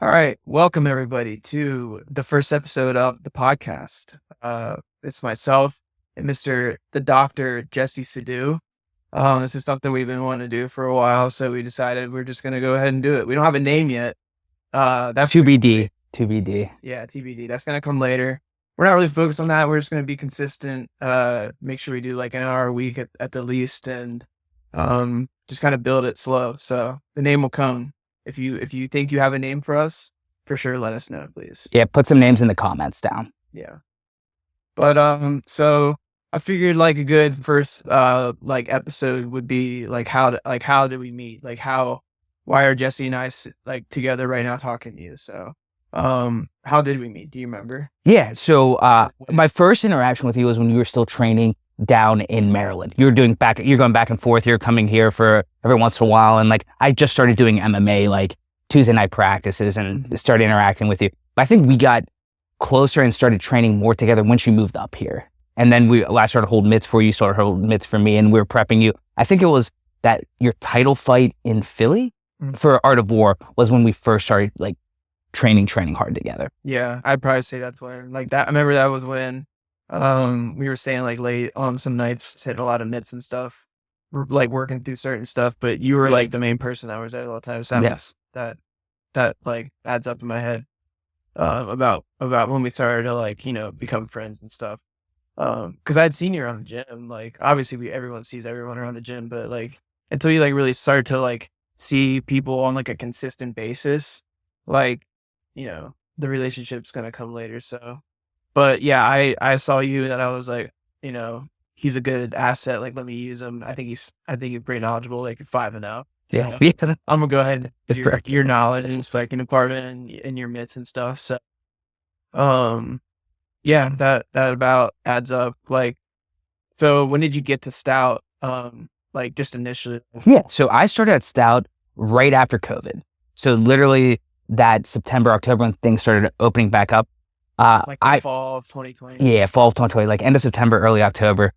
All right, welcome everybody to the first episode of the podcast. It's myself and Mr. the Doctor Jesse Sidhu. This is something we've been wanting to do for a while, so we decided we're just gonna go ahead and do it. We don't have a name yet. That's TBD. TBD. Yeah, TBD. That's gonna come later. We're not really focused on that. We're just gonna be consistent. Make sure we do like an hour a week at the least, and just kind of build it slow. So the name will come. If you think you have a name for us, for sure, let us know, please. Yeah, put some names in the comments down. Yeah. But so I figured like a good first like episode would be like how did we meet? Why are Jesse and I like together right now talking to you? So how did we meet? Do you remember? Yeah, so my first interaction with you was when you were still training down in Maryland. You're going back and forth. You're coming here for every once in a while, and like I just started doing MMA like Tuesday night practices and started interacting with you. But I think we got closer and started training more together once you moved up here. And then I started holding mitts for you, started holding mitts for me, and we were prepping you. I think it was that your title fight in Philly for Art of War was when we first started like training hard together. Yeah, I'd probably say that's when like that. I remember that was when we were staying like late on some nights, hitting a lot of mitts and stuff. We're like working through certain stuff, but you were like the main person that was there all the time. So Yes. that like adds up in my head about when we started to like become friends and stuff. Because I'd seen you around the gym. Like obviously everyone sees everyone around the gym, but like until you like really start to like see people on like a consistent basis, like the relationship's gonna come later. So, but yeah, I saw you and I was like, he's a good asset. Like let me use him. I think he's pretty knowledgeable. Like 5-0. Yeah. I'm gonna go ahead and your knowledge and spiking department and your mitts and stuff. So, yeah, that about adds up. Like, so when did you get to Stout? Like just initially. Yeah. So I started at Stout right after COVID. So literally that September, October when things started opening back up. Like the fall of 2020. Yeah, fall of 2020, like end of September, early October.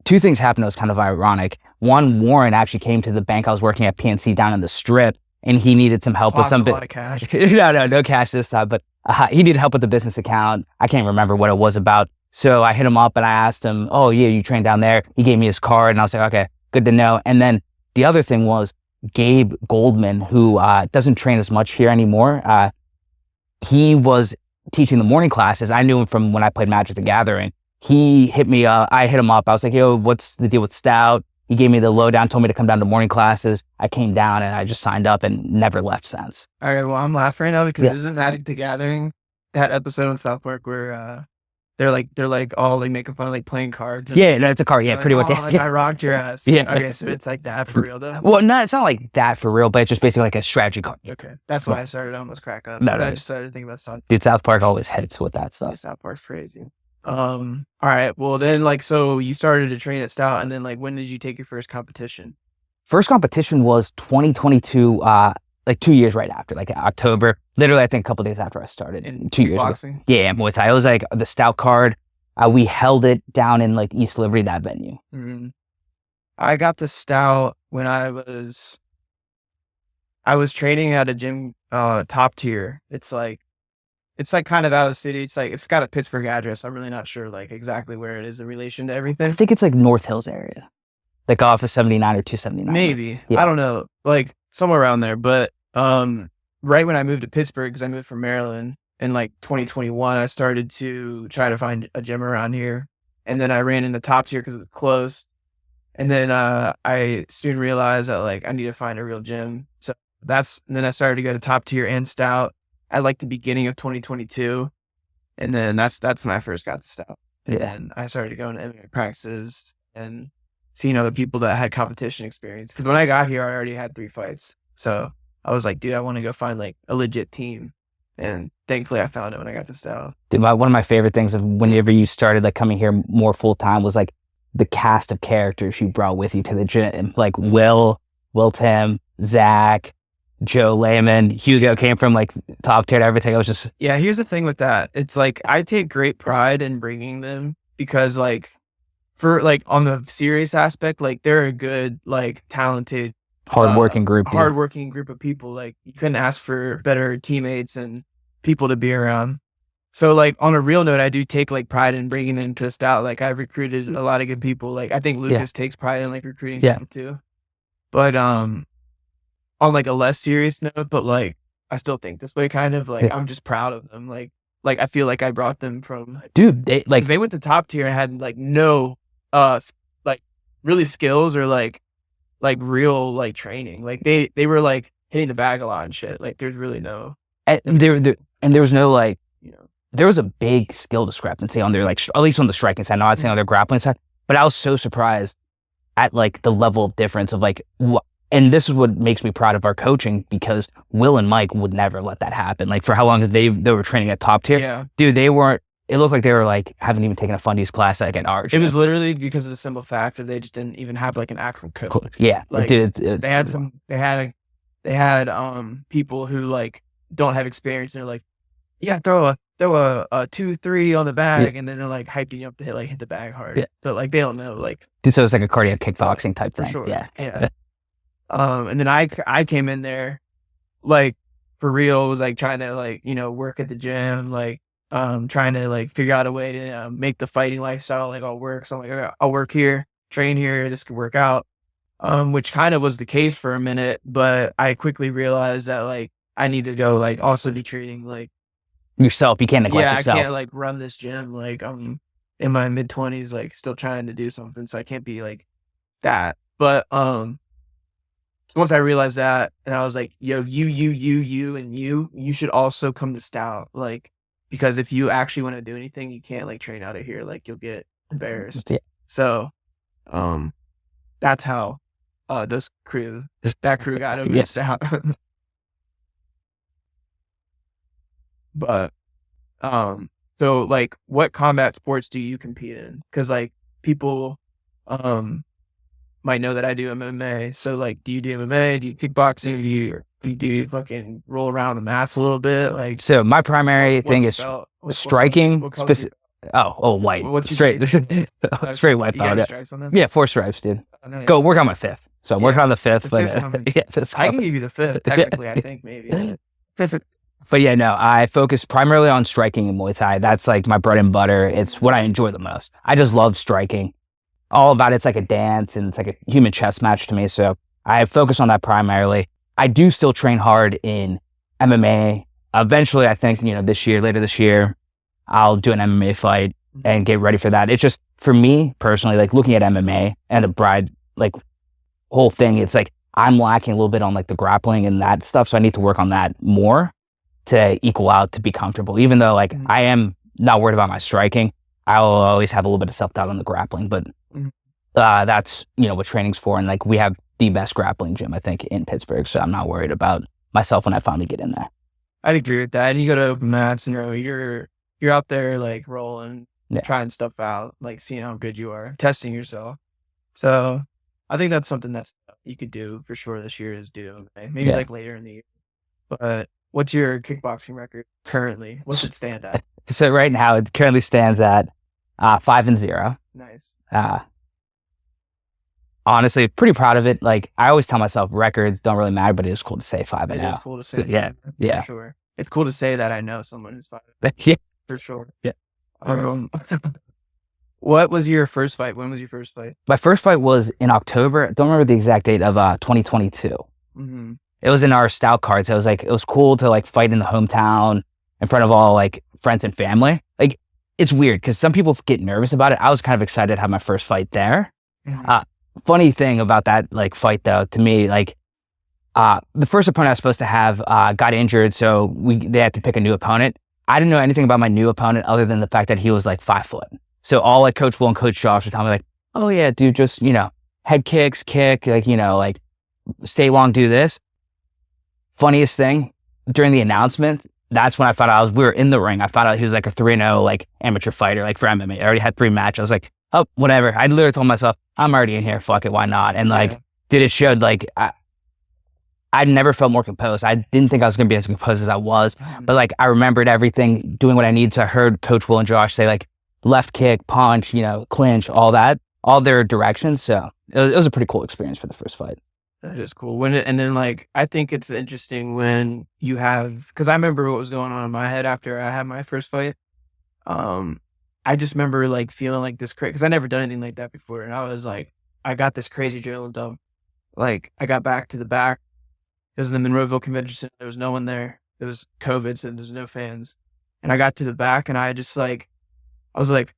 Two things happened that was kind of ironic. One, Warren actually came to the bank I was working at, PNC, down in the Strip, and he needed some help with some a lot of cash. no cash this time, but he needed help with the business account. I can't remember what it was about. So I hit him up and I asked him, oh yeah, you train down there? He gave me his card and I was like, okay, good to know. And then the other thing was Gabe Goldman, who doesn't train as much here anymore. He was teaching the morning classes. I knew him from when I played Magic the Gathering. He hit me up. I hit him up. I was like, yo, what's the deal with Stout? He gave me the lowdown, told me to come down to morning classes. I came down and I just signed up and never left since. All right. Well, I'm laughing right now because isn't Magic the Gathering that episode on South Park where they're like all like making fun of like playing cards? Yeah, no, it's a card. Yeah, pretty much. Like, I rocked your ass. Yeah. Okay, so it's like that for real though. Well, no, it's not like that for real, but it's just basically like a strategy card. Okay, that's why I started to almost crack up. No, I just started thinking about South. Dude, South Park always hits with that stuff. South Park's crazy. All right. Well, then like so you started to train at Stout, and then like when did you take your first competition? First competition was 2022. Like 2 years right after, like October. Literally, I think a couple days after I started. In 2 years boxing? Ago. Yeah, Muay Thai. It was like the Stout card. We held it down in like East Liberty, that venue. Mm-hmm. I got the Stout when I was training at a gym, top tier. It's like kind of out of the city. It's got a Pittsburgh address. I'm really not sure like exactly where it is in relation to everything. I think it's like North Hills area, like off of 79 or 279. Maybe. Yeah. I don't know, like somewhere around there. But right when I moved to Pittsburgh, because I moved from Maryland in like 2021, I started to try to find a gym around here, and then I ran in the top tier because it was close. And then I soon realized that like I need to find a real gym. So and then I started to go to top tier and Stout at like the beginning of 2022, and then that's when I first got to Stout. Yeah. And I started going to MMA practices and seeing other people that had competition experience. Because when I got here, I already had 3 fights, so I was like, dude, I want to go find like a legit team. And thankfully, I found it when I got to Stout. Dude, one of my favorite things of whenever you started like coming here more full time was like the cast of characters you brought with you to the gym, like Will Tim, Zach, Joe Lehman, Hugo came from like top tier and everything. I was just here's the thing with that. It's like I take great pride in bringing them because like for like on the serious aspect, like they're a good, like talented hardworking group. hardworking group of people. Like you couldn't ask for better teammates and people to be around. So like on a real note, I do take like pride in bringing into Stout. Like I've recruited a lot of good people. Like I think Lucas takes pride in like recruiting people too. But on like a less serious note, but like I still think this way kind of like I'm just proud of them. Like I feel like I brought them from Dude, they went to top tier and had like no like really skills or like real like training. Like they were like hitting the bag a lot and shit. Like there's really no and there was no like, there was a big skill discrepancy on their like at least on the striking side. Not saying on their grappling side, but I was so surprised at like the level of difference of like and this is what makes me proud of our coaching, because Will and Mike would never let that happen. Like for how long they were training at top tier, dude, they weren't. It looked like they were like haven't even taken a fundies class like at ours. It was literally because of the simple fact that they just didn't even have like an actual coach. Cool. Yeah, like dude, they had people who like don't have experience and they're like, yeah, throw a 2-3 on the bag, and then they're like hyping you up to hit the bag hard. But like they don't know like. Dude, so it's like a cardiac kickboxing type thing. For sure. Yeah. And then I came in there like for real, was like trying to like, work at the gym, like trying to like figure out a way to make the fighting lifestyle like all work. So I'm like, okay, I'll work here, train here, this could work out. Which kind of was the case for a minute, but I quickly realized that like I need to go like also be treating like yourself. You can't neglect yourself. I can't like run this gym. Like I'm in my mid-20s, like still trying to do something. So I can't be like that. But so once I realized that, and I was like, yo, you should also come to Stout. Like, because if you actually want to do anything, you can't like train out of here. Like you'll get embarrassed. Yeah. So, that's how that crew got over to Stout. But, so like what combat sports do you compete in? Cause like people, might know that I do MMA. So like, do you do MMA? Do you kickboxing? Do you fucking roll around the mats a little bit? Like, so my primary thing is striking. White. What's straight? Straight white belt. Stripes on them? Yeah, 4 stripes, dude. Go work on my 5th. So I'm working on the 5th. I can give you the 5th. Technically, I think maybe. But yeah, no, I focus primarily on striking and Muay Thai. That's like my bread and butter. It's what I enjoy the most. I just love striking. All about it's like a dance and it's like a human chess match to me. So I focus on that primarily. I do still train hard in MMA. Eventually, I think, later this year, I'll do an MMA fight and get ready for that. It's just, for me personally, like looking at MMA and the bride, like whole thing, it's like I'm lacking a little bit on like the grappling and that stuff. So I need to work on that more to equal out, to be comfortable. Even though like I am not worried about my striking, I'll always have a little bit of self-doubt on the grappling, but that's, what training's for. And like, we have the best grappling gym, I think, in Pittsburgh. So I'm not worried about myself when I finally get in there. I'd agree with that. You go to open mats and you're out there like rolling, trying stuff out, like seeing how good you are, testing yourself. So I think that's something that you could do for sure this year, is do maybe like later in the year. But what's your kickboxing record currently? What's it stand at? So right now it currently stands at 5-0. Nice. Honestly, pretty proud of it. Like I always tell myself, records don't really matter, but it is cool to say 5-0. It is cool to say. Yeah. For sure. It's cool to say that I know someone who's 5. Yeah, for sure. Yeah. What was your first fight? When was your first fight? My first fight was in October. I don't remember the exact date of 2022. Mm-hmm. It was in our Stout card. So it was cool to like fight in the hometown in front of all like friends and family. Like it's weird because some people get nervous about it. I was kind of excited to have my first fight there. Mm-hmm. Funny thing about that like fight though, to me, like the first opponent I was supposed to have got injured, so they had to pick a new opponent. I didn't know anything about my new opponent other than the fact that he was like 5 foot. So all like Coach Will and Coach Josh were telling me like, oh yeah, dude, just head kicks, kick, like like stay long, do this. Funniest thing, during the announcement, that's when I found out we were in the ring. I found out he was like a 3-0 like amateur fighter, like for MMA. I already had 3 matches. I was like, oh, whatever. I literally told myself, I'm already in here. Fuck it. Why not? And like, dude, it showed like, I'd never felt more composed. I didn't think I was going to be as composed as I was, but like, I remembered everything, doing what I needed to. I heard Coach Will and Josh say like left kick, punch, clinch, all that, all their directions. So it was a pretty cool experience for the first fight. That is cool. And then like I think it's interesting when you have, because I remember what was going on in my head after I had my first fight. Um, I just remember like feeling like this crazy because I never done anything like that before, and I was like, I got this crazy adrenaline dump. Like I got back to the back. It was in the Monroeville Convention Center. There was no one there. It was COVID, so there's no fans. And I got to the back, and I just like, I was like,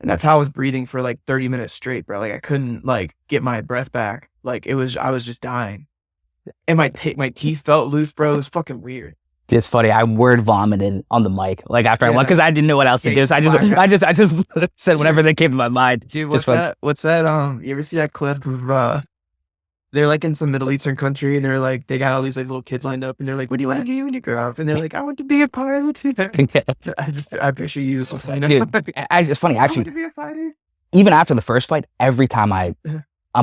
and that's how I was breathing for like 30 minutes straight, bro. Like I couldn't like get my breath back. Like I was just dying, and my teeth felt loose, bro. It was fucking weird. It's funny. I word vomited on the mic like after I won because I didn't know what else to do. So I just said whatever that came to my mind. Dude, what's that? What's that? You ever see that clip of they're like in some Middle Eastern country and they're like they got all these like little kids lined up and they're like, "What do you want to do when you grow up?" And they're like, "I want to be a pilot." I picture you. Dude, it's funny actually. I want to be a fighter. Even after the first fight, every time I'm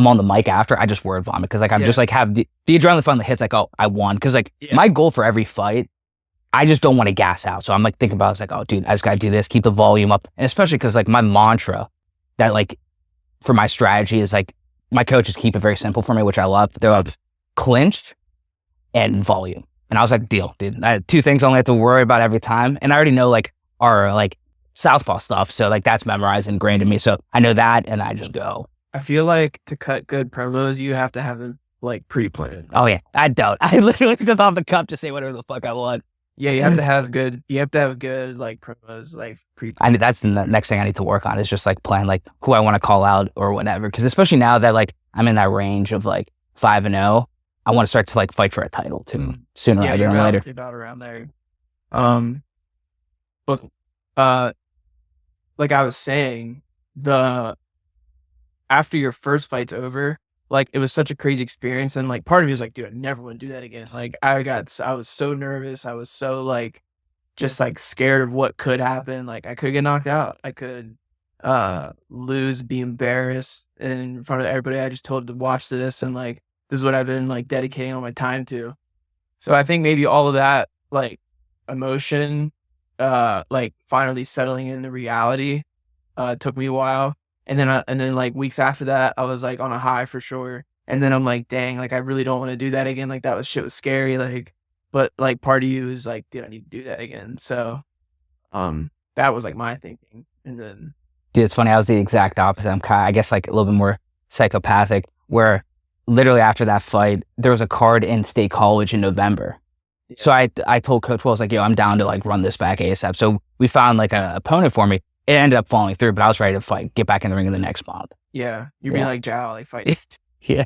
on the mic after, I just word vomit because like I'm just like have the adrenaline finally hits like, oh, I won. Because like my goal for every fight, I just don't want to gas out. So I'm like thinking about it's like, oh dude, I just gotta do this, keep the volume up. And especially because like my mantra that like for my strategy is like my coaches keep it very simple for me, which I love. They're like clinch and volume. And I was like, deal, dude. I had two things I only have to worry about every time. And I already know like our like southpaw stuff. So like that's memorized and ingrained in me. So I know that and I just go. I feel like to cut good promos, you have to have them like pre-planned. Oh yeah, I don't. I literally just off the cup just say whatever the fuck I want. Yeah, you have to have good like promos like pre. I mean, that's the next thing I need to work on is just like plan like who I want to call out or whatever. Because especially now that like I'm in that range of like 5-0, I want to start to like fight for a title too sooner rather than later. You're about around there. But like I was saying, after your first fight's over, like it was such a crazy experience, and like part of me was like, dude, I never want to do that again. Like I was so nervous. I was so like just like scared of what could happen. Like I could get knocked out. I could lose, be embarrassed in front of everybody I just told to watch this, and like this is what I've been like dedicating all my time to. So I think maybe all of that like emotion like finally settling into reality took me a while. And then like weeks after that, I was like on a high for sure. And then I'm like, dang, like I really don't want to do that again. Like shit was scary. Like, but like part of you is like, dude, I need to do that again. So, that was like my thinking. And then, dude, it's funny. I was the exact opposite. I'm kind of, I guess like a little bit more psychopathic where literally after that fight, there was a card in State College in November. Yeah. So I told Coach Will, I was like, yo, I'm down to like run this back ASAP. So we found like an opponent for me. It ended up falling through, but I was ready to fight, get back in the ring in the next month. Yeah. You'd be like Jao, like fighting. Yeah.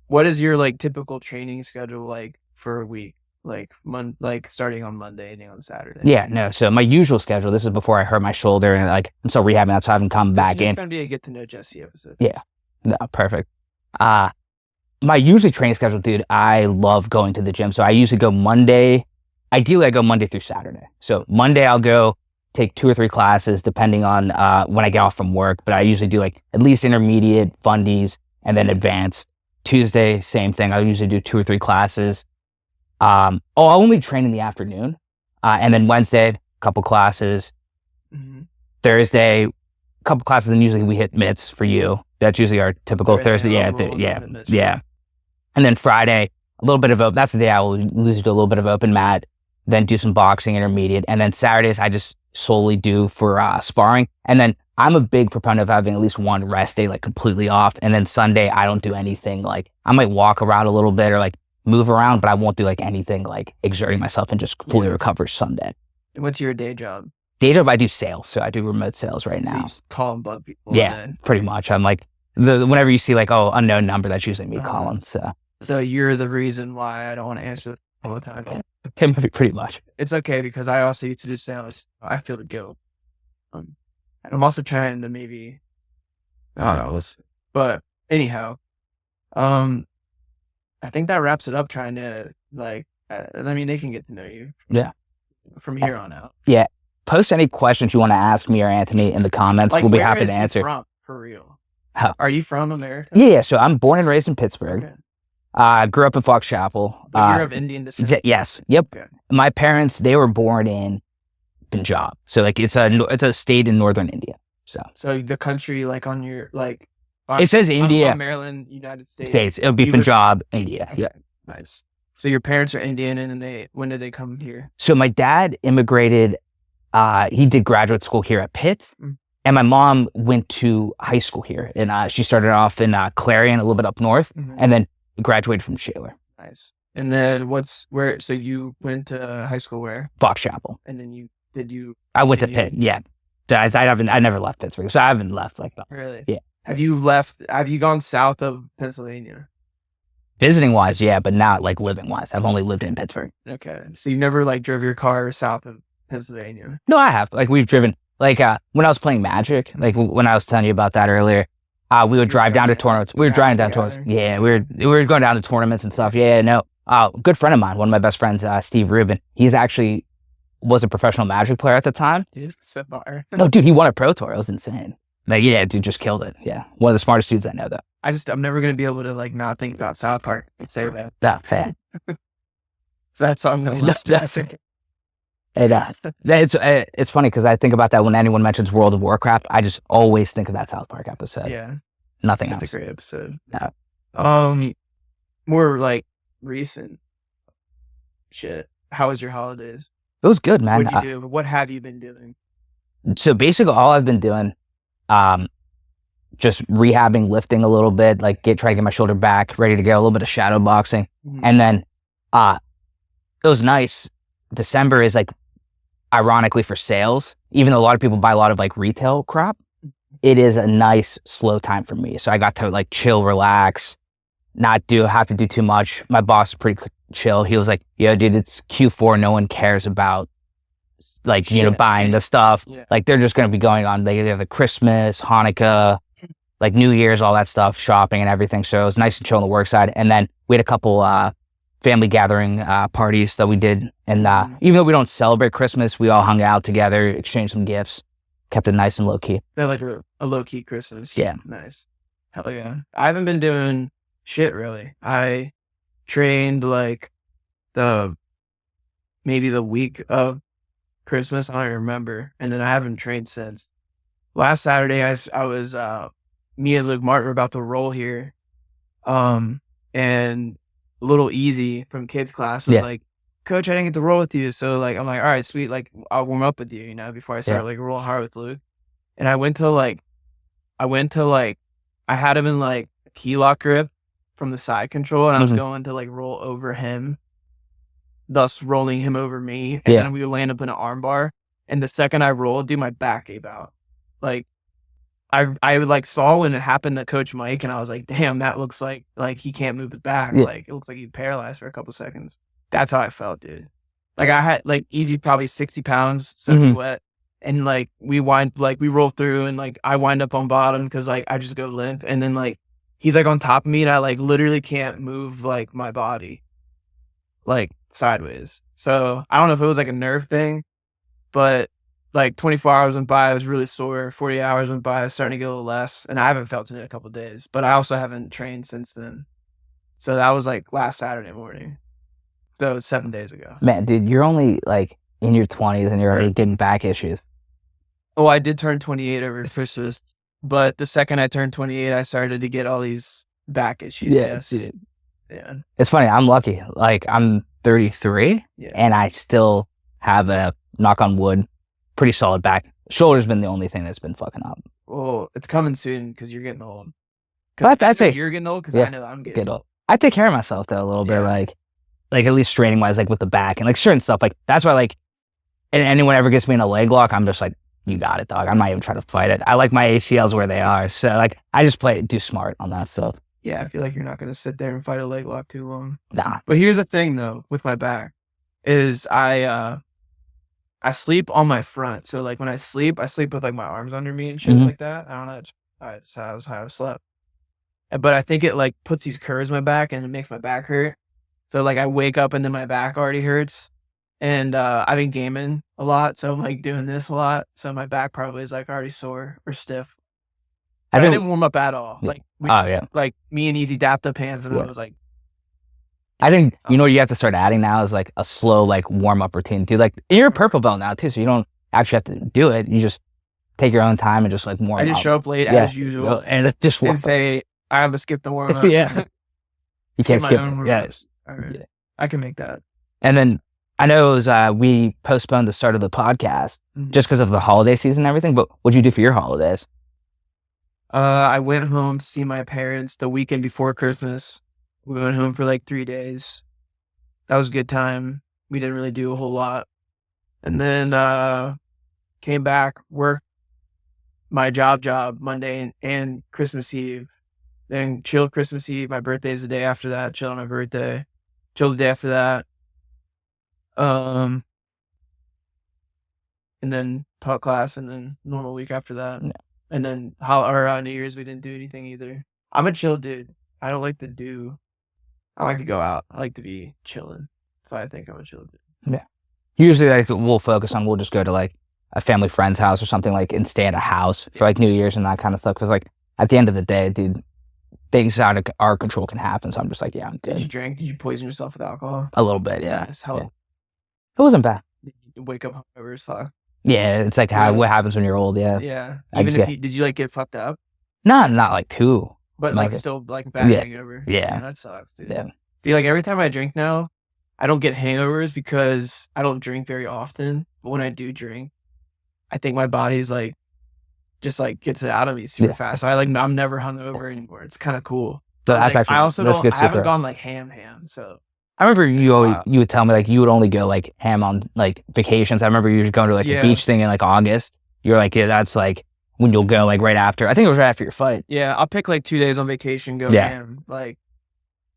What is your like typical training schedule like for a week? Like like starting on Monday, ending on Saturday? Yeah, no. So my usual schedule, this is before I hurt my shoulder and like I'm still rehabbing that, so I haven't come back in. It's gonna be a get to know Jesse episode. Yeah. No, perfect. My usually training schedule, dude, I love going to the gym. So I usually go Monday. Ideally, I go Monday through Saturday. So Monday, I'll go take 2 or 3 classes depending on when I get off from work. But I usually do like at least intermediate, fundies, and then advanced. Tuesday, same thing. I usually do 2 or 3 classes. I'll only train in the afternoon. And then Wednesday, a couple classes. Mm-hmm. Thursday, a couple classes. Then usually we hit mitts for you. That's usually our typical Thursday. Yeah. And then Friday, a little bit of open. That's the day I will usually do a little bit of open mat. Then do some boxing intermediate. And then Saturdays, I just solely do for sparring. And then I'm a big proponent of having at least one rest day, like completely off. And then Sunday, I don't do anything. Like I might walk around a little bit or like move around, but I won't do like anything like exerting myself and just fully recover Sunday. And what's your day job? Day job, I do sales. So I do remote sales right now. So you just call and bug people. Yeah, pretty much. I'm like, whenever you see like, oh, unknown number, that's usually me calling. So you're the reason why I don't want to answer all the time. Pretty much. It's okay because I also used to do sales. I feel the guilt. And I'm also trying to maybe, I don't know, but anyhow, I think that wraps it up trying to like, I mean, they can get to know you. From here on out. Yeah. Post any questions you want to ask me or Anthony in the comments. Like, we'll be happy to answer. From, for real? Are you from America? Yeah. So I'm born and raised in Pittsburgh. Okay. Grew up in Fox Chapel. But you're of Indian descent? Yes. Yep. Okay. My parents, they were born in Punjab. So like it's a state in northern India. So the country, like on your like, It says I'm India, from Maryland, United States. States. It would be You live- Punjab, India. Yeah. Nice. So your parents are Indian, and when did they come here? So my dad immigrated. He did graduate school here at Pitt, Mm. and my mom went to high school here, and she started off in Clarion, a little bit up north, Mhm. and then graduated from Shaler, Nice. And then so you went to high school where? Fox Chapel. And then did you? I went to continue? Pitt. Yeah, I never left Pittsburgh, so I haven't left like that. Really? Yeah. Have you gone south of Pennsylvania? Visiting wise, yeah, but not like living wise. I've only lived in Pittsburgh. Okay. So you never like drove your car south of Pennsylvania? No, I have. Like we've driven. Like when I was playing Magic, like when I was telling you about that earlier, we would drive down to tournaments. We were driving down tournaments. Yeah, we were going down to tournaments and stuff. Yeah, no. Good friend of mine, one of my best friends, Steve Rubin. He's actually was a professional Magic player at the time. Dude, so far. No, dude, he won a Pro Tour. It was insane. Like, yeah, dude, just killed it. Yeah, one of the smartest dudes I know, though. I'm never gonna be able to like not think about South Park and say that. That fan. So that's all I'm gonna listen. And it's funny because I think about that when anyone mentions World of Warcraft. I just always think of that South Park episode. Yeah, Nothing that's else. a great episode. No. More like recent shit. How was your holidays? It was good, man. What'd you do? What have you been doing? So basically, all I've been doing, just rehabbing, lifting a little bit, like try to get my shoulder back, ready to go. A little bit of shadow boxing, Mhm. and then it was nice. December is like, ironically for sales, even though a lot of people buy a lot of like retail crap, it is a nice slow time for me. So I got to like chill, relax, not have to do too much. My boss is pretty chill. He was like, "Yo, dude, it's Q4. No one cares about like buying the stuff. Yeah. Like they're just going to be going on. They have the Christmas, Hanukkah, like New Year's, all that stuff, shopping and everything. So it was nice to chill on the work side. And then we had a couple family gathering parties that we did. And even though we don't celebrate Christmas, we all hung out together, exchanged some gifts, kept it nice and low key. They're like a low key Christmas. Yeah. Nice. Hell yeah. I haven't been doing shit really. I trained like maybe the week of Christmas. I don't even remember. And then I haven't trained since. Last Saturday, I was me and Luke Martin were about to roll here. And Little Easy from kids class was like, "Coach, I didn't get to roll with you." So like, I'm like, "All right, sweet. Like, I'll warm up with you, before I start like rolling hard with Luke." And I had him in like a key lock grip from the side control, and I was going to like roll over him, thus rolling him over me. And then we would land up in an arm bar. And the second I rolled, dude, my back gave out. Like, I like saw when it happened to Coach Mike, and I was like, "Damn, that looks like he can't move his back. Like it looks like he's paralyzed for a couple seconds." That's how I felt, dude. Like I had like Easy probably 60 pounds soaking wet, and like we roll through, and like I wind up on bottom because like I just go limp, and then like he's like on top of me, and I like literally can't move like my body like sideways. So I don't know if it was like a nerve thing, but like 24 hours went by, I was really sore. 40 hours went by, I was starting to get a little less, and I haven't felt it in a couple of days, but I also haven't trained since then. So that was like last Saturday morning. So it's 7 days ago. Man, dude, you're only like in your 20s and you're already getting back issues. Oh, I did turn 28 over Christmas, but the second I turned 28, I started to get all these back issues. Yes. Dude. Yeah. It's funny. I'm lucky. Like I'm 33 and I still have a, knock on wood, pretty solid back. Shoulder's been the only thing that's been fucking up. Well, it's coming soon because you're getting old. I think you're getting old because I know I'm getting old. I take care of myself though a little bit, like at least training wise, like with the back and like certain stuff. Like that's why like, and anyone ever gets me in a leg lock, I'm just like, "You got it, dog." I'm not even trying to fight it. I like my ACLs where they are. So like, I just do smart on that stuff. Yeah, I feel like you're not going to sit there and fight a leg lock too long. Nah. But here's the thing though, with my back, is I sleep on my front. So like when I sleep with like my arms under me and shit like that. I don't know. That's how I slept. But I think it like puts these curves in my back and it makes my back hurt. So like I wake up and then my back already hurts. And I've been gaming a lot, so I'm like doing this a lot. So my back probably is like already sore or stiff. I didn't warm up at all. Like like me and Easy dapped up hands, and I was like, I think you know what you have to start adding now is like a slow like warm up routine. Dude, like you're a purple belt now too, so you don't actually have to do it. You just take your own time and just like warm I up. just show up late as usual and it just warm and say I have to skip the warm ups. Yeah. You can't skip my own it. warm Yeah. ups. All right. Yeah. I can make that. And then I know it was we postponed the start of the podcast just because of the holiday season and everything. But what'd you do for your holidays? I went home to see my parents the weekend before Christmas. We went home for like 3 days. That was a good time. We didn't really do a whole lot. And then came back, worked my job Monday and Christmas Eve. Then chilled Christmas Eve. My birthday is the day after that. Chilled on my birthday. Chilled the day after that. And then taught class, and then normal week after that. Yeah. And then New Year's we didn't do anything either. I'm a chill dude. I don't like to I like to go out. I like to be chilling. So I think I'm a chill dude. Yeah. Usually like we'll just go to like a family friend's house or something like and stay at a house for like New Year's and that kind of stuff. Because like at the end of the day, dude, things out of our control can happen. So I'm just like, yeah, I'm good. Did you drink? Did you poison yourself with alcohol? A little bit, yeah. Yes. How It wasn't bad. did you wake up hungover as fuck? Yeah, it's like what happens when you're old, yeah. Yeah. I Even just if did you like get fucked up? Not like too. But Like like it. still like bad Yeah. hangover. Yeah. That sucks, dude. Yeah. See, like every time I drink now, I don't get hangovers because I don't drink very often. But when I do drink, I think my body's like just like gets it out of me super Yeah. fast. So I'm never hungover anymore. It's kind of cool. So But, that's like, actually I also that's don't. good I haven't super. gone like ham. So I remember you Wow. would tell me like you would only go like ham on like vacations. I remember you were going to like Yeah. a beach thing in like August. You were like, yeah, that's like when you'll go like right after. I think it was right after your fight. yeah, I'll pick like 2 days on vacation, go Yeah. ham, like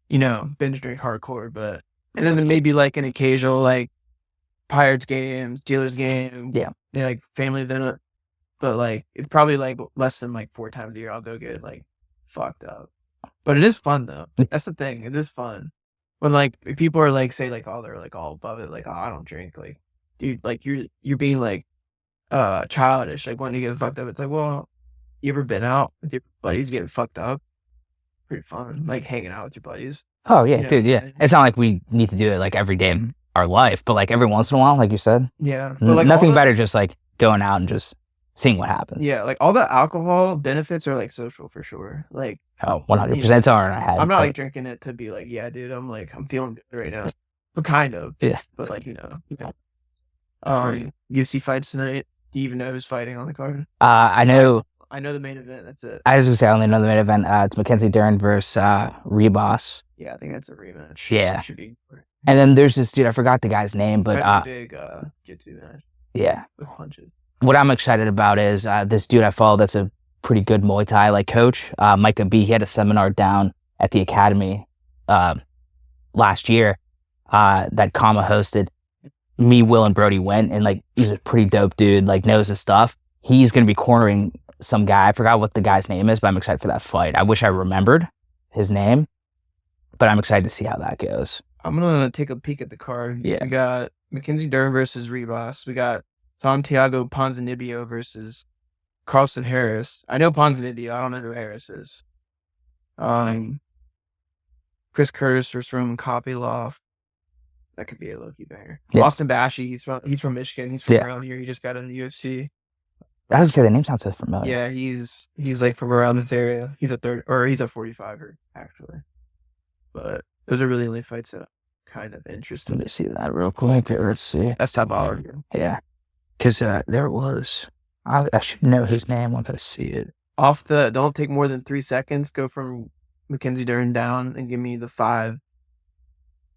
binge drink hardcore, but and then maybe like an occasional like Pirates game, Steelers game, Yeah. like family event. But like it's probably like less than like 4 times a year I'll go get like fucked up. But it is fun though. That's the thing. It is fun. When like people are like say like oh they're like all above it, like oh I don't drink, like dude, like you're being like childish, like when you get fucked up. It's like, well, you ever been out with your buddies getting fucked up? Pretty fun. Like hanging out with your buddies. Oh yeah, You know dude. what I Yeah, mean? it's not like we need to do it like every day in our life, but like every once in a while, like you said, Yeah. But like nothing all the, better just like going out and just seeing what happens. Yeah, like all the alcohol benefits are like social for sure. Like Oh, 100%. It's all in our head. I'm not but- like drinking it to be like, yeah, dude, I'm feeling good right now. But kind of. Yeah. But like, UFC fights tonight. Do you even know who's fighting on the card? I know. I know the main event, that's it. I was gonna say I only know the main event. It's Mackenzie Dern versus Rebos. Yeah, I think that's a rematch. Yeah. Should be And then there's this dude. I forgot the guy's name, but that's a big jiu-jitsu match yeah. with punches. What I'm excited about is this dude I follow that's a pretty good Muay Thai like coach, Micah B. He had a seminar down at the academy last year that Kama hosted. Me, Will, and Brody went, and like he's a pretty dope dude, like knows his stuff. He's gonna be cornering some guy. I forgot what the guy's name is, but I'm excited for that fight. I wish I remembered his name, but I'm excited to see how that goes. I'm gonna take a peek at the card. Yeah. We got Mackenzie Dern versus Rebos. We got Santiago Ponzinibbio versus Carlson Harris. I know Ponzinibbio. I don't know who Harris is. Chris Curtis versus Roman Kopylov. That could be a low-key banger. Yeah. Austin Bashi. He's from Michigan. He's from Yeah. around here. He just got in the UFC. I was gonna say the name sounds so familiar. Yeah, he's like from around this area. He's a 45er actually. But those are really only fights that I'm kind of interested Let in. me see that real quick. Let's see. That's top hour. Yeah, because there it was. I should know his name once I see it. Don't take more than 3 seconds. Go from Mackenzie Dern down and give me the 5,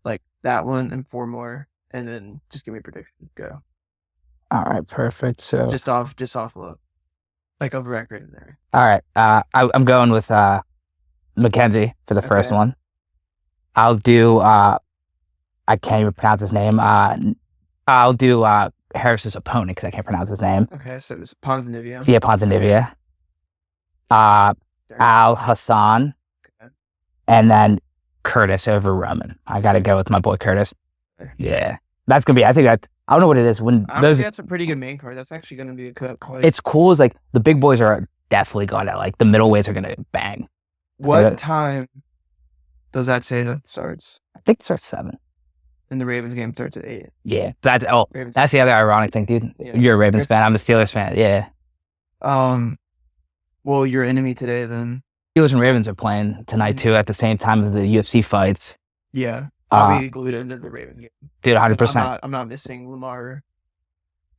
like that one and 4 more, and then just give me a prediction. Go. All right, perfect. So Just off look, like over record in there. all right, I'm going with Mackenzie for the first Okay. one. I'll do. I can't even pronounce his name. I'll do Harris's opponent because I can't pronounce his name. Okay, so it's Ponzinibbio. Yeah, Ponzinibbia. Al Hassan, Okay. and then Curtis over Roman. I got to go with my boy Curtis. Yeah, that's gonna be. I think that I don't know what it is when Honestly, that's a pretty good main card. That's actually going to be a cut. It's cool. Is like the big boys are definitely going to like the middleweights are gonna bang. What time does that say that starts? I think it starts 7. And the Ravens game starts at 8. Yeah, that's Ravens. that's the other ironic thing, dude. Yeah. You're a Ravens fan. I'm a Steelers fan. Yeah, Well, your enemy today then. Steelers and Ravens are playing tonight too at the same time as the UFC fights. Yeah, I'll be glued into the Raven game. Dude, 100%. I'm not missing Lamar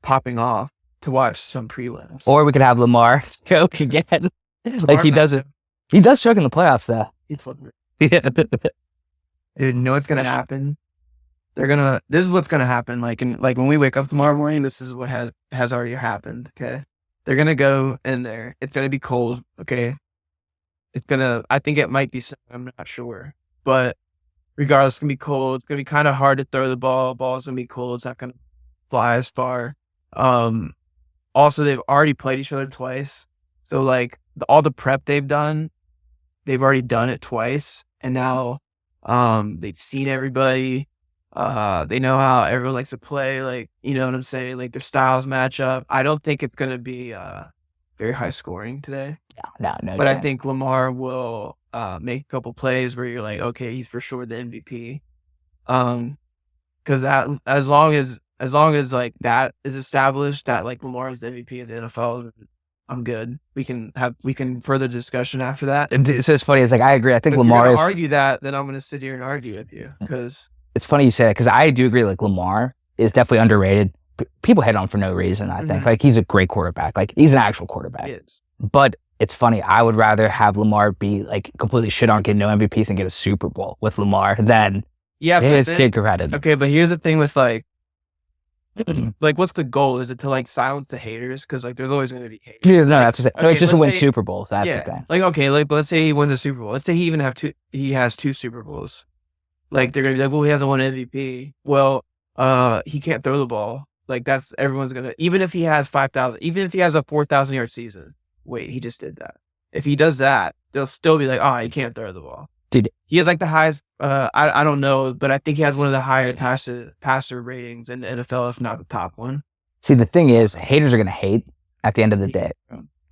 popping off to watch some prelims. Or we could have Lamar choke again, like he doesn't. He does choke in the playoffs though. He's flipping. Yeah. Dude, you know what's gonna happen? This is what's gonna happen. Like when we wake up tomorrow morning, this is what has already happened. Okay, they're gonna go in there. It's gonna be cold. Okay, I think it might be. I'm not sure, but regardless, it's gonna be cold. It's gonna be kind of hard to throw the ball. Ball's gonna be cold. It's not gonna fly as far. Also, they've already played each other twice, so like all the prep they've done, they've already done it twice, and now they've seen everybody. They know how everyone likes to play, like, you know what I'm saying? Like their styles match up. I don't think it's gonna be very high scoring today. No. But I think Lamar will make a couple plays where you're like, okay, he's for sure the MVP. Because that as long as like that is established that like Lamar is the MVP of the NFL, I'm good. We can further discussion after that. And it's just funny. It's like I agree. I think But Lamar if you're is. gonna argue that, then I'm gonna sit here and argue with you because It's funny you say that because I do agree. Like Lamar is definitely underrated. People hate on for no reason. I think like he's a great quarterback. Like he's an actual quarterback. he is. But it's funny. I would rather have Lamar be like completely shit on, get no MVPs, and get a Super Bowl with Lamar than his kid credit. Okay, but here's the thing with like what's the goal? Is it to like silence the haters? Because like there's always going to be haters. Yeah, no, that's just no. Okay, It's just to win say- Super Bowls. That's the thing. Like okay, like let's say he wins a Super Bowl. Let's say he has two Super Bowls. Like they're gonna be like, well, he has the one MVP. Well, he can't throw the ball. Like that's everyone's gonna. Even if he has 5,000, even if he has a 4,000 yard season. Wait, he just did that. If he does that, they'll still be like, oh, he can't throw the ball. Dude, he has like the highest. I don't know, but I think he has one of the higher passer ratings in the NFL, if not the top one. see, the thing is, haters are gonna hate at the end of the day.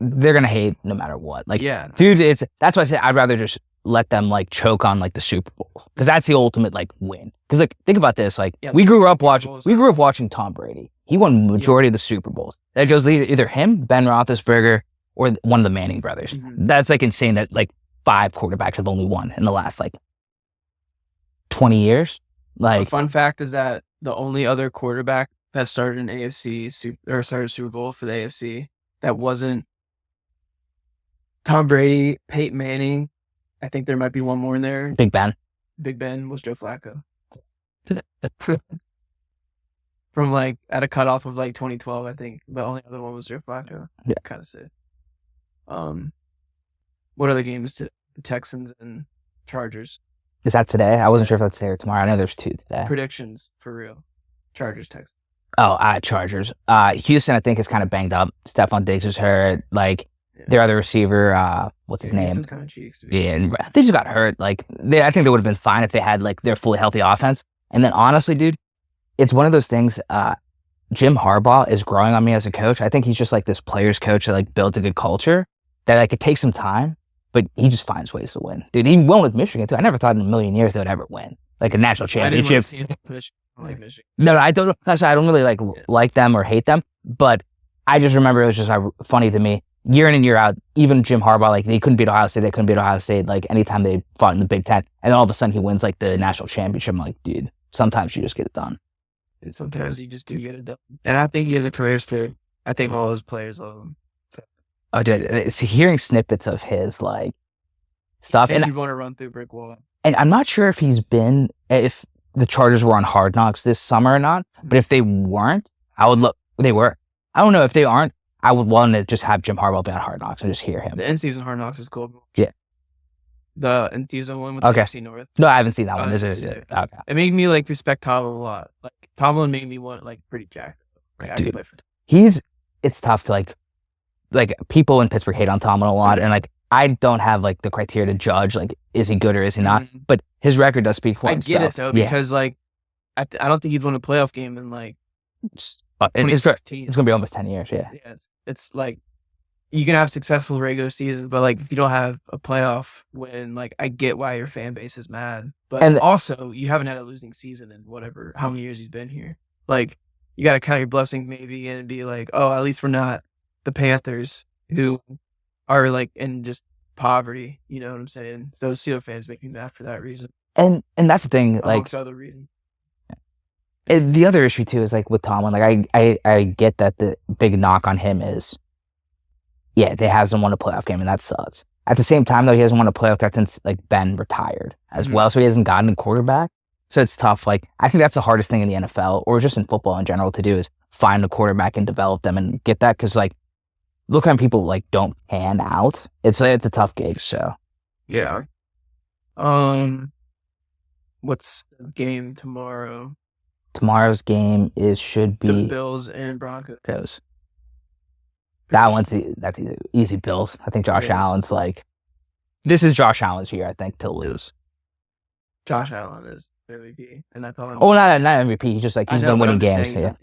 They're gonna hate no matter what. Like, Yeah. dude, that's why I say I'd rather just let them like choke on like the Super Bowls because that's the ultimate like win. Because like think about this, like Yeah, we grew up watching Bowls. Tom Brady. He won the majority of the Super Bowls. That goes either him, Ben Roethlisberger, or one of the Manning brothers. That's like insane that like 5 quarterbacks have only won in the last like 20 years. Like, a fun fact is that the only other quarterback that started an started a Super Bowl for the AFC that wasn't Tom Brady, Peyton Manning. I think there might be one more in there. Big Ben. Big Ben was Joe Flacco. From like at a cutoff of like 2012, I think the only other one was Joe Flacco. Yeah. Kind of sick. What other games? The Texans and Chargers. Is that today? I wasn't sure if that's today or tomorrow. I know there's 2 today. Predictions for real. Chargers, Texans. Oh, Chargers. Houston, I think, is kind of banged up. Stephon Diggs is hurt. Like, their other receiver, what's his name? Houston's kind of cheeks to be. Yeah, and they just got hurt. Like, I think they would have been fine if they had, like, their fully healthy offense. And then, honestly, dude, it's one of those things, Jim Harbaugh is growing on me as a coach. I think he's just, like, this player's coach that, like, builds a good culture that, like, it takes some time, but he just finds ways to win. Dude, he won with Michigan, too. I never thought in a million years they would ever win, like, a national championship. I didn't want to see him push like Michigan. No, I don't. That's why I don't really like them or hate them. But I just remember it was just funny to me. Year in and year out, even Jim Harbaugh, like they couldn't beat Ohio State. They couldn't beat Ohio State. Like anytime they fought in the Big Ten, and then all of a sudden he wins like the national championship. I'm like, dude, sometimes you just get it done. And sometimes you just do get it done. And I think he has a career spirit. I think all those players love him. Oh, dude, it's hearing snippets of his like stuff, And and you want to run through a brick wall. I'm not sure if if the Chargers were on Hard Knocks this summer or not. But if they weren't, I would look. They were. I don't know if they aren't. I would want to just have Jim Harbaugh be on Hard Knocks and just hear him. The in-season Hard Knocks is cool. Yeah. The in-season one with Okay. the FC North. No, I haven't seen that one. that's This is sick. okay. It made me like respect Tomlin a lot. Like Tomlin made me want like pretty jacked. Like I Dude. could play for. It's tough to like people in Pittsburgh hate on Tomlin a lot, and like I don't have like the criteria to judge like is he good or is he not. Mhm. But his record does speak for I himself. get it though Yeah. because like I don't think he'd won a playoff game in like And it's 2016. gonna be almost 10 years. Yeah. Yeah, it's like you can have successful regular season, but like if you don't have a playoff win, like I get why your fan base is mad. But And- also you haven't had a losing season in whatever how many years he's been here. Like you got to count your blessings maybe and be like, oh, at least we're not the Panthers who are like in just poverty. You know what I'm saying? Those Steelers fans make me mad for that reason, And that's the thing, like amongst other reasons. the other issue too is like with Tomlin, like I get that the big knock on him is, yeah, they hasn't won a playoff game and that sucks. At the same time though, he hasn't won a playoff game since like Ben retired as well, so he hasn't gotten a quarterback. So it's tough. Like I think that's the hardest thing in the NFL or just in football in general to do is find a quarterback and develop them and get that, because like look how people like don't pan out. It's a tough gig. So yeah. What's the game tomorrow? Tomorrow's game should be the Bills and Broncos. That one's that's easy Bills. I think Josh Allen's like, this is Josh Allen's year, I think, to lose. Josh Allen is MVP, and that's all. Oh, not MVP. He's just like he's been winning games. Yeah.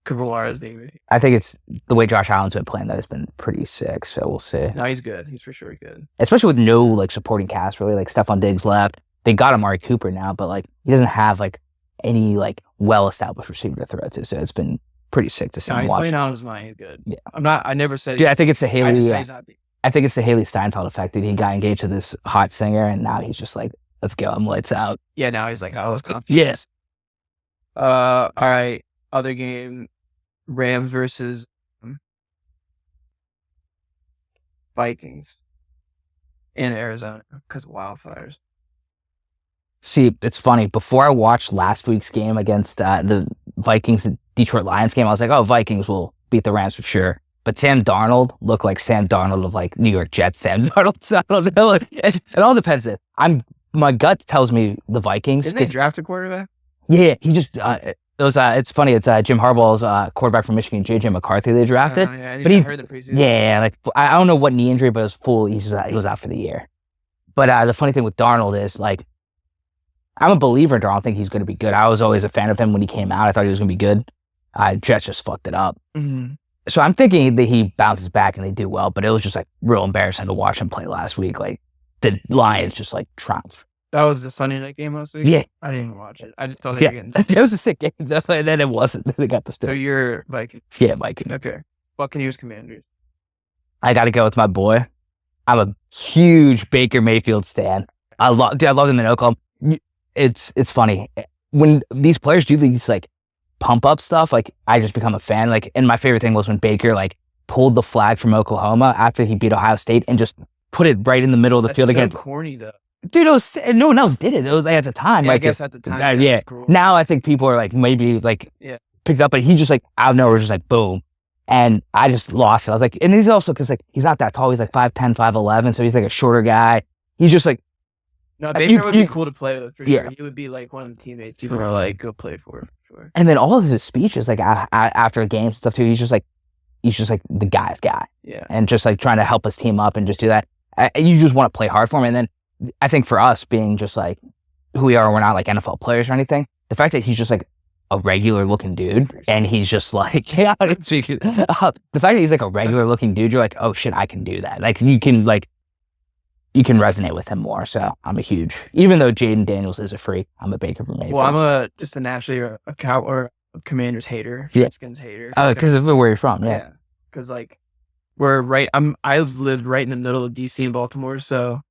Kamara is the MVP. I think it's the way Josh Allen's been playing that has been pretty sick. So we'll see. No, he's good. He's for sure good. Especially with no like supporting cast really. Like Stephon Diggs left. They got Amari Cooper now, but like he doesn't have like any like well-established receiver to throw to. So it's been pretty sick to see him he's watch. Playing out of his mind. He's good. Yeah. I never said. Dude, I think it's the Haley. I think it's the Haley Steinfeld effect. Dude, he got engaged to this hot singer, and now he's just like, let's go. I'm lights out. Yeah. Now he's like, oh, let's go. Yes. All right. Other game. Rams versus Vikings in Arizona because of wildfires. See, it's funny. Before I watched last week's game against the Vikings and Detroit Lions game, I was like, oh, Vikings will beat the Rams for sure. But Sam Darnold looked like Sam Darnold of like New York Jets Sam Darnold. So I don't know. It all depends. My gut tells me the Vikings. Didn't they draft a quarterback? Yeah, he just it's funny. It's Jim Harbaugh's quarterback from Michigan, JJ McCarthy. They drafted, but he heard the preseason. Yeah, like I don't know what knee injury, but it was full. He was out for the year. But the funny thing with Darnold is like, I'm a believer in Darnold. I think he's going to be good. I was always a fan of him when he came out. I thought he was going to be good. Jets just fucked it up. Mm-hmm. So I'm thinking that he bounces back and they do well. But it was just like real embarrassing to watch him play last week. Like the Lions just like trounced. That was the Sunday night game last week? Yeah. I didn't even watch it. I just thought they were getting... It was a sick game, though, and then it wasn't. They got the story. So you're Viking? Yeah, Viking. Okay. Buccaneers Commanders. I got to go with my boy. I'm a huge Baker Mayfield stan. I love him in Oklahoma. It's funny. When these players do these, like, pump-up stuff, like, I just become a fan. Like, and my favorite thing was when Baker, like, pulled the flag from Oklahoma after he beat Ohio State and just put it right in the middle of the field again. against... corny, though. Dude, no one else did it. It was like, at the time. Yeah, like, I guess at the time. Yeah. Cool. Now I think people are like, maybe like picked up, but he just like out of nowhere, just like boom. And I just lost it. I was like, and he's also, because like he's not that tall. He's like 5'10", 5'11", so he's like a shorter guy. He's just like, no, Baker would be cool to play with for sure. He would be like one of the teammates people are like, go play for sure. And then all of his speeches, like after games and stuff too, he's just like the guy's guy. Yeah. And just like trying to help his team up and just do that. You just want to play hard for him. And then I think for us being just like who we are, we're not like NFL players or anything. The fact that he's just like a regular looking dude and he's just like, the fact that he's like a regular looking dude, you're like, oh shit, I can do that. Like you can resonate with him more. So I'm a huge, even though Jaden Daniels is a freak, I'm a Baker Mayfield. Well, I'm just naturally a cow or a Commanders hater, Redskins hater. Oh, because of where you're from. Yeah. Because like I've lived right in the middle of DC and Baltimore, so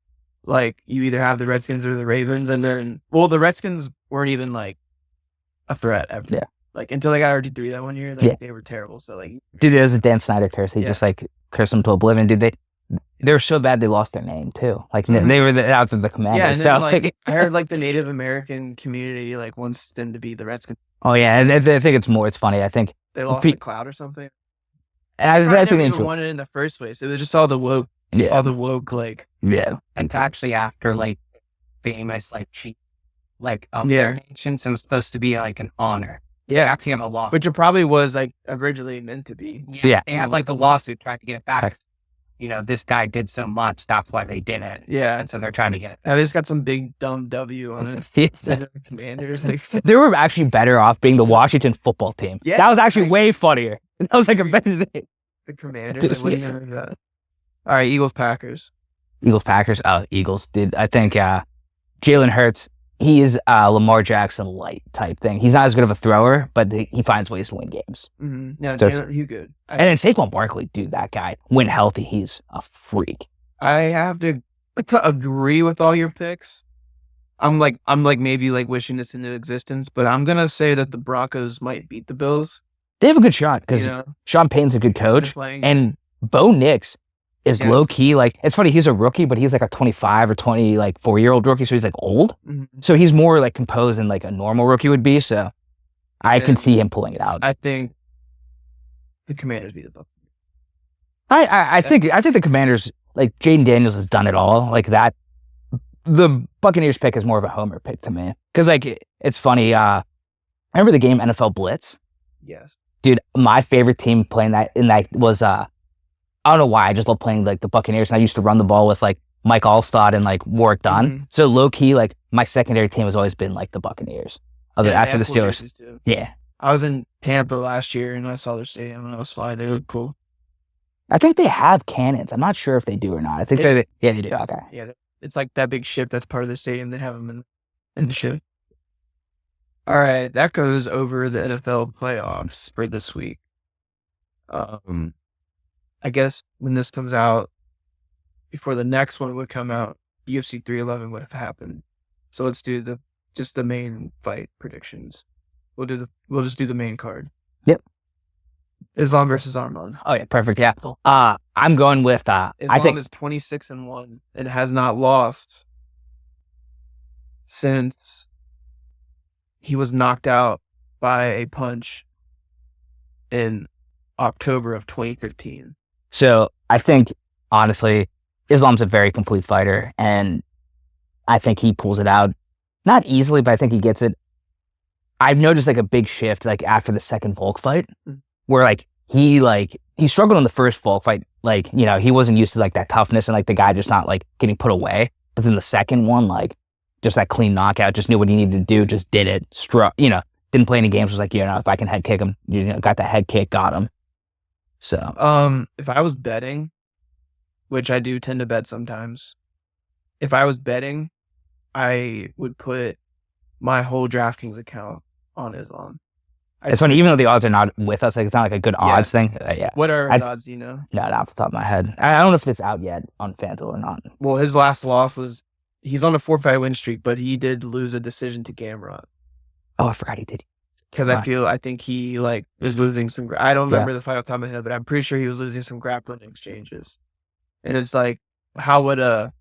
like you either have the Redskins or the Ravens, and the Redskins weren't even like a threat ever. Yeah. Like until they got RG3 that one year, they were terrible. So like, dude, it was a Dan Snyder curse. He just like cursed them to oblivion. Dude, they were so bad they lost their name too. Like they were out of the Commanders. Yeah, and so then, like I heard like the Native American community like wants them to be the Redskins. Oh yeah, and I think it's funny. I think they lost the cloud or something. I never even wanted it in the first place. It was just all the woke. Yeah. All the woke, like... Yeah. And actually after, like, famous, like, cheap, like, donations, it was supposed to be, like, an honor. Yeah. Actually have a lawsuit. Which it probably was, like, originally meant to be. Yeah. They had, like, a lawsuit trying to get it back. You know, this guy did so much, that's why they did it. Yeah. And so they're trying to get it. Now, they just got some big, dumb W on it. Instead of the Commanders. Like, they were actually better off being the Washington football team. Yeah. That was actually way funnier. That was, like, a better thing. The Commanders. Like, what do you know that? All right, Eagles, Packers. Oh, Eagles, dude. I think Jalen Hurts, he is Lamar Jackson light type thing. He's not as good of a thrower, but he finds ways to win games. Yeah, So he's good. And then Saquon Barkley, dude, that guy, when healthy, he's a freak. I have to agree with all your picks. I'm like maybe like wishing this into existence, but I'm gonna say that the Broncos might beat the Bills. They have a good shot because Sean Payton's a good coach, and Bo Nix is low key. Like, it's funny, he's a rookie, but he's like a 25 or 24-year-old rookie, so he's like old. So he's more like composed than like a normal rookie would be. So I can see him pulling it out. I think the Commanders beat the Buccaneers. I think the Commanders, like, Jaden Daniels has done it all like that. The Buccaneers pick is more of a homer pick to me because, like, it's funny. Remember the game NFL Blitz? Yes, dude. My favorite team playing that was I don't know why. I just love playing like the Buccaneers, and I used to run the ball with like Mike Allstott and like Warwick Dunn. So low key, like my secondary team has always been like the Buccaneers. After the Steelers, yeah. I was in Tampa last year and I saw their stadium and I was flying. They look cool. I think they have cannons. I'm not sure if they do or not. I think they do. Okay. Yeah, it's like that big ship that's part of the stadium. They have them in the ship. All right, that goes over the NFL playoffs for this week. I guess when this comes out, before the next one would come out, UFC 311 would have happened. So let's do just the main fight predictions. We'll just do the main card. Yep. Islam versus Arman. Oh yeah, perfect. Yeah. I'm going with Islam is 26-1 and has not lost since he was knocked out by a punch in October of 2015. So I think, honestly, Islam's a very complete fighter, and I think he pulls it out. Not easily, but I think he gets it. I've noticed like a big shift like after the second Volk fight, where he struggled in the first Volk fight. Like, he wasn't used to like that toughness and like the guy just not like getting put away. But then the second one, like just that clean knockout, just knew what he needed to do, just did it. Didn't play any games. Was like, if I can head kick him, got the head kick, got him. So, if I was betting, which I do tend to bet sometimes, if I was betting, I would put my whole DraftKings account on Islam. It's funny, even though the odds are not with us, like it's not like a good odds thing. Yeah. What are his odds, No, not off the top of my head. I don't know if it's out yet on FanDuel or not. Well, his last loss was, he's on a 4-fight win streak, but he did lose a decision to Gamrot. Oh, I forgot he did. Because I think he is losing some. I don't remember the fight off the top of my head, but I'm pretty sure he was losing some grappling exchanges. And it's like, how would a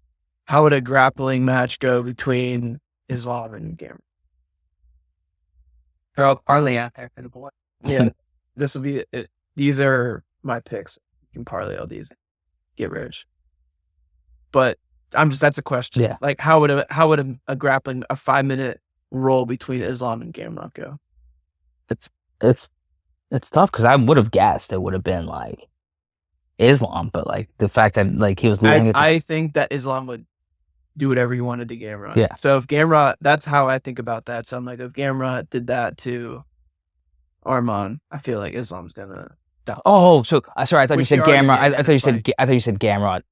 grappling match go between Islam and Gamrot? Throw a parlay out there for the boy. Yeah, this will be it. These are my picks. You can parlay all these, get rich. But that's a question. Yeah. Like, how would a grappling, a 5-minute roll between Islam and Gamrot go? It's tough because I would have guessed it would have been like Islam, but like the fact that like he was losing. I think that Islam would do whatever he wanted to Gamrot. Yeah. So if Gamrot, that's how I think about that. So I'm like, if Gamrot did that to Arman, I feel like Islam's gonna. Oh, so sorry. I thought you said Gamrot. I thought you said Gamrot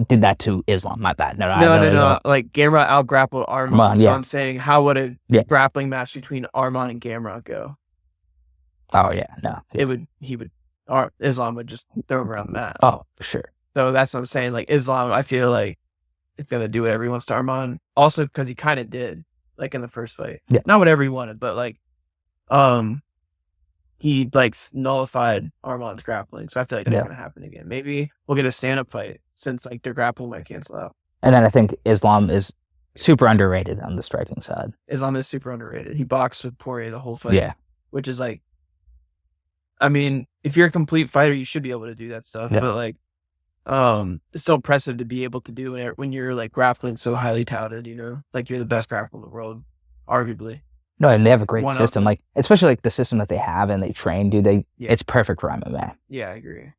did that to Islam. My bad. No. Like Gamrot out grappled Arman. So I'm saying, how would a grappling match between Arman and Gamrot go? Oh yeah, no. Islam would just throw him around the mat. Oh, for sure. So that's what I'm saying. Like Islam, I feel like it's gonna do whatever he wants to Arman. Also, because he kind of did, like in the first fight. Yeah. Not whatever he wanted, but like, he like nullified Arman's grappling. So I feel like that's gonna happen again. Maybe we'll get a stand-up fight since like their grappling might cancel out. And then I think Islam is super underrated on the striking side. Islam is super underrated. He boxed with Poirier the whole fight. Yeah. Which is like, I mean, if you're a complete fighter, you should be able to do that stuff. Yeah. But like, it's still impressive to be able to do it when you're like grappling so highly touted, like you're the best grappler in the world, arguably. No, and they have a great system, like especially like the system that they have and they train, dude. It's perfect for MMA. Yeah, I agree.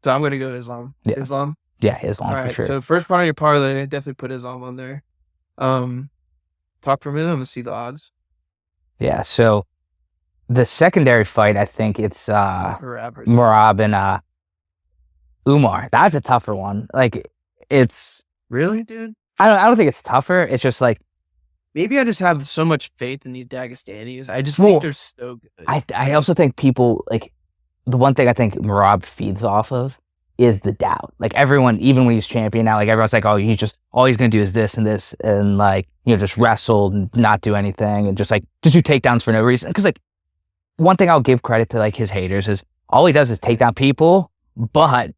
So I'm gonna go Islam. Yeah. Islam. Yeah, Islam. All right, for sure. So first part of your parlay, definitely put Islam on there. Talk for a minute. I'm gonna see the odds. Yeah. So the secondary fight, I think it's Merab and Umar. That's a tougher one. Like, it's really, dude. I don't think it's tougher. It's just like maybe I just have so much faith in these Dagestanis. I just Well, think they're so good. I also think people like the one thing I think Marab feeds off of is the doubt. Like everyone, even when he's champion now, like everyone's like, oh, he's just all he's gonna do is this and this, and like just wrestle and not do anything, and just do takedowns for no reason. Because like one thing I'll give credit to like his haters is all he does is take down people, but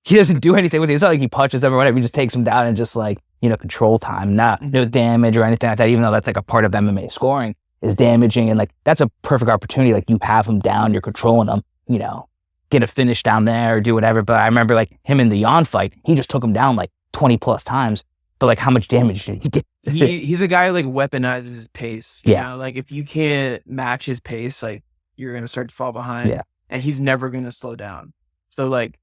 he doesn't do anything with it. It's not like he punches them or whatever. He just takes them down and just like control time, no damage or anything like that. Even though that's like a part of MMA scoring is damaging, and like that's a perfect opportunity. Like you have him down, you're controlling him. Get a finish down there or do whatever. But I remember like him in the Jan fight, he just took him down like 20 plus times. But like how much damage did he get? He's a guy who like weaponizes his pace. Yeah. Like if you can't match his pace, like you're going to start to fall behind. Yeah. And he's never going to slow down. So like,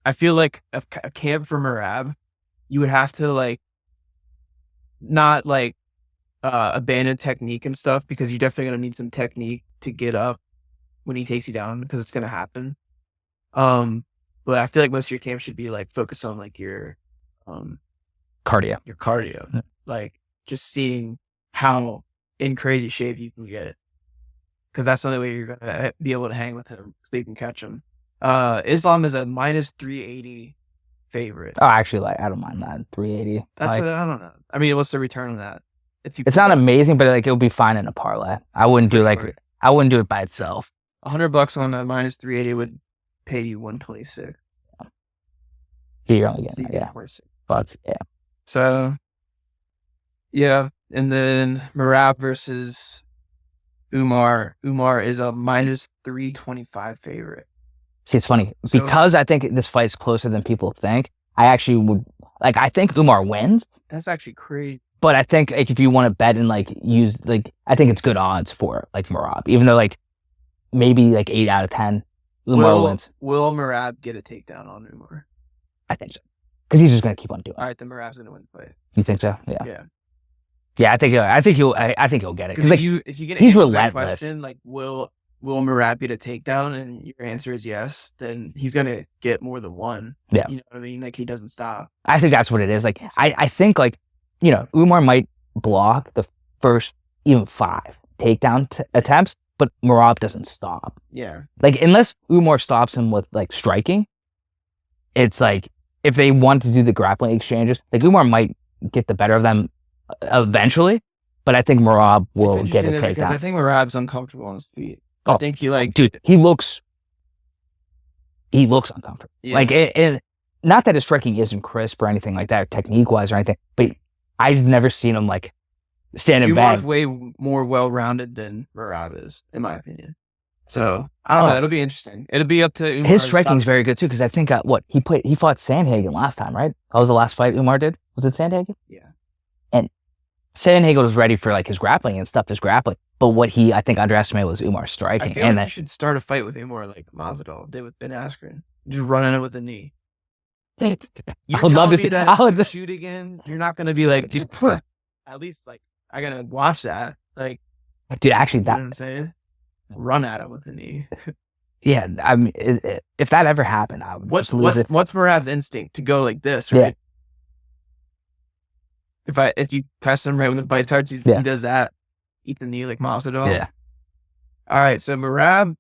I feel like a camp for Merab, you would have to like, not like abandon technique and stuff, because you're definitely going to need some technique to get up when he takes you down, because it's going to happen. But I feel like most of your camp should be like focused on like your cardio, like just seeing how in crazy shape you can get, because that's the only way you're gonna be able to hang with him, so you can catch him. Islam is a -380 favorite. Oh, actually, like I don't mind that 380. That's like, I don't know. I mean, what's the return on that? It's not amazing, but like it'll be fine in a parlay. I wouldn't do I wouldn't do it by itself. $100 on a -380 would pay you 126. You're only getting So that, but yeah. So yeah, and then Merab versus Umar. Umar is a -325 favorite. See, it's funny because I think this fight's closer than people think. I actually would I think Umar wins. That's actually crazy. But I think like if you want to bet and like use I think it's good odds for like Merab, even though like maybe like 8 out of 10 Umar wins. Will Merab get a takedown on Umar? I think so, because he's just gonna keep on doing it. All right, then Merab's gonna win the fight. You think so? Yeah. Yeah. I think he'll get it. Because if you get he's relentless. Question, like will Merab get a takedown, and your answer is yes, then he's gonna get more than one. Yeah. You know what I mean? Like he doesn't stop. I think that's what it is. Like I think like Umar might block the first even 5 takedown attempts, but Merab doesn't stop. Yeah. Like unless Umar stops him with like striking, it's like if they want to do the grappling exchanges, like Umar might get the better of them eventually, but I think Merab will get a takedown. Because I think Merab's uncomfortable on his feet. I think he dude, he looks uncomfortable. Yeah. Like not that his striking isn't crisp or anything like that, technique wise or anything, but I've never seen him like stand and bang. Umar's way more well-rounded than Merab is, in my opinion. So I don't know. It'll be interesting. It'll be up to Umar. His striking is very good too, because I think he fought Sandhagen last time, right? That was the last fight Umar did. Was it Sandhagen? Yeah. And Sandhagen was ready for like his grappling and stuffed his grappling, but what he I think underestimated was Umar's striking. I feel like you should start a fight with Umar like Masvidal did with Ben Askren, just running it with a knee. I would love to see that. I would shoot again. You're not gonna be like, dude, at least like I gotta watch that. Like, dude, actually, you know what I'm saying? Run at him with a knee. Yeah, I mean, if that ever happened, I would just lose it. What's Merab's instinct to go like this, right? Yeah. If you press him right when the fight starts, he does that. Eat the knee like Masvidal. Yeah. All right, so Merab.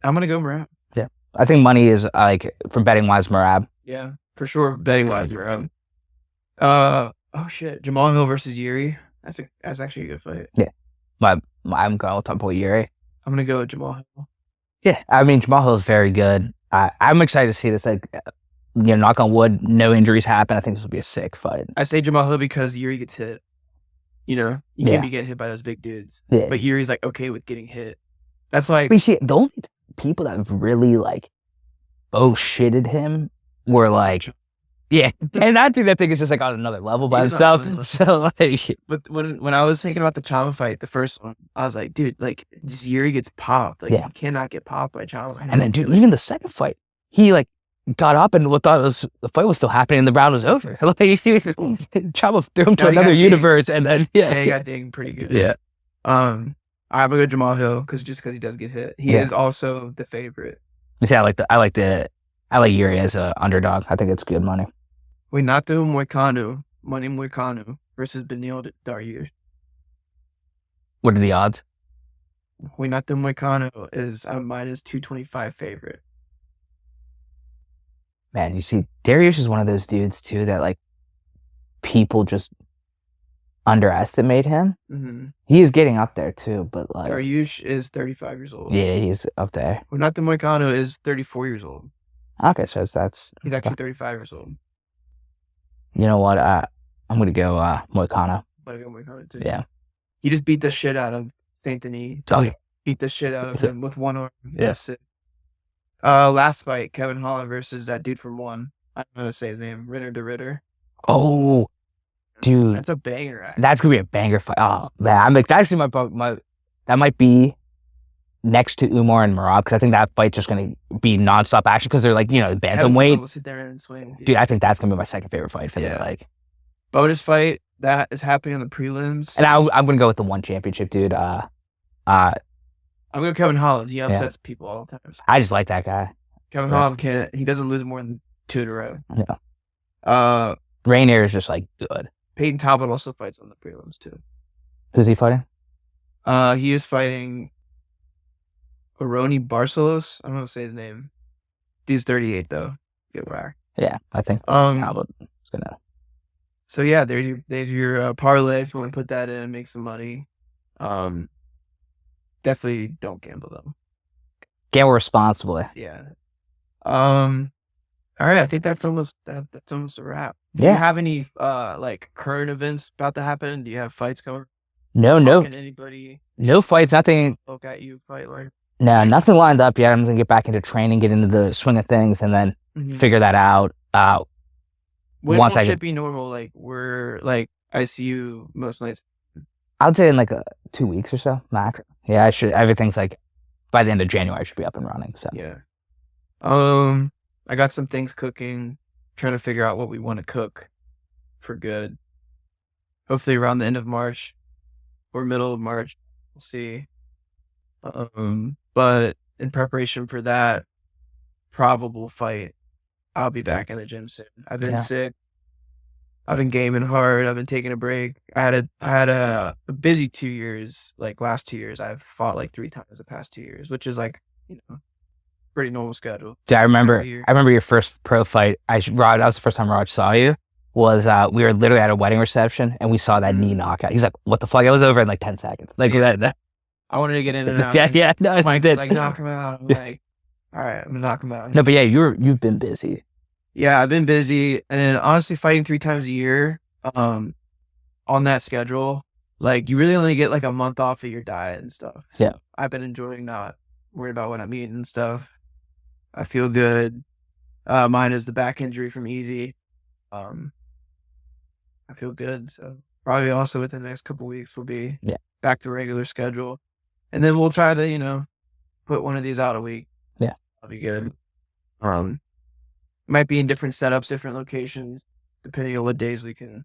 I'm gonna go Merab. Yeah, I think money is like for betting wise Merab. Yeah, for sure, betting wise Merab. Oh shit, Jamal Hill versus Yuri. That's actually a good fight. Yeah, I'm going with Temple Yuri. I'm gonna go with Jamal Hill. Yeah, I mean Jamal Hill is very good. I'm excited to see this. Like, knock on wood, no injuries happen. I think this will be a sick fight. I say Jamal Hill because Yuri gets hit. You can't be getting hit by those big dudes. Yeah. But Yuri's like okay with getting hit. That's why. But you see, the only people that really like shitted him were like, yeah, and I think that thing is just like on another level by himself. So like, but when I was thinking about the Chama fight, the first one, I was like, dude, like Yuri gets popped. Like you cannot get popped by Chama. And then, dude, even the second fight, he like got up and thought the fight was still happening and the round was over. Like Chama threw him to another universe, and then he got dinged pretty good. Yeah. I'm gonna go Jamal Hill because he does get hit. He is also the favorite. Yeah, I like Yuri as a underdog. I think it's good money. Wait, not the Moicano. Money Moicano versus Benil Dariush. What are the odds? Renato Moicano is a minus 225 favorite. Man, you see, Dariush is one of those dudes too that like people just underestimate him. Mm-hmm. He is getting up there too, but like Dariush is 35 years old. yeah, he's up there. Renato Moicano is 34 years old. Okay, so that's He's actually 35 years old. You know what? I'm gonna go Moicano. But I go Moicano too. Yeah. He just beat the shit out of Saint Denis. Oh yeah. Beat the shit out of him with one arm. Yeah. That's it. Last fight, Kevin Holland versus that dude from One. I don't know how to say his name. Ritter de Ritter. Oh, dude, That's a banger. Actually. that's gonna be a banger fight. Oh man, I'm like that's my that might be next to Umar and Marab because I think that fight's just gonna be nonstop action because they're like bantamweight. We'll sit there and swing. Dude, I think that's gonna be my second favorite fight for Yeah. that. Like bonus fight that is happening on the prelims. And I'm gonna go with the one championship, dude. I'm going to Kevin Holland. He upsets people all the time. I just like that guy. Kevin Holland can't. He doesn't lose more than 2 in a row. Yeah. Rainier is just like good. Peyton Talbot also fights on the prelims too. Who's he fighting? He is fighting Aroni Barcelos. I don't know how to say his name. Dude's 38 though. Get whack. Yeah, I think Talbot is gonna. So yeah, there's your parlay if you want to put that in, make some money. Definitely don't gamble though. Gamble responsibly. Yeah. All right, I think that's almost a wrap. Do Yeah. you have any like current events about to happen? Do you have fights coming? No, Can anybody no fights. Nothing. poke at you fight like? No, nothing lined up yet. I'm gonna get back into training, get into the swing of things, and then figure that out. When once will I shit get- be normal? Like we're like ICU most nights. I'd say in like 2 weeks or so, max. Yeah, I should. Everything's like by the end of January, I should be up and running. So Yeah. I got some things cooking. Trying to figure out what we want to cook for good. Hopefully around the end of March or middle of March. We'll see. But in preparation for that probable fight, I'll be back in the gym soon. I've been sick. I've been gaming hard. I've been taking a break. I had a busy 2 years. Like last 2 years, I've fought like 3 times the past 2 years, which is like, pretty normal schedule. Yeah, I remember. Every year. I remember your first pro fight. Rod, that was the first time Rod saw you. Was we were literally at a wedding reception and we saw that knee knockout. He's like, "What the fuck?" I was over in like 10 seconds. Like that. I wanted to get in and out. Yeah. No, Mike was like, knock him out. I'm like, all right, I'm gonna knock him out. No, but yeah, you've been busy. Yeah, I've been busy, and honestly, fighting 3 times a year, on that schedule, like you really only get like a month off of your diet and stuff. So Yeah. I've been enjoying not worried about what I'm eating and stuff. I feel good. Mine is the back injury from Easy. I feel good, so probably also within the next couple weeks we'll be back to regular schedule, and then we'll try to put one of these out a week. Yeah, I'll be good. Might be in different setups, different locations, depending on what days we can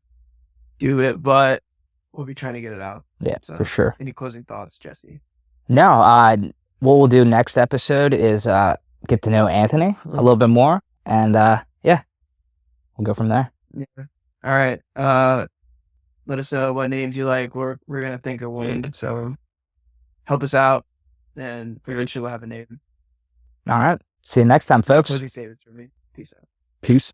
do it, but we'll be trying to get it out. Yeah, So, for sure. Any closing thoughts, Jesse? No, what we'll do next episode is get to know Anthony a little bit more, and we'll go from there. Yeah. All right. Let us know what names you like. We're gonna think of one. So help us out, and eventually we'll have a name. All right. See you next time, folks. Closing statements from me. Peace out. Peace.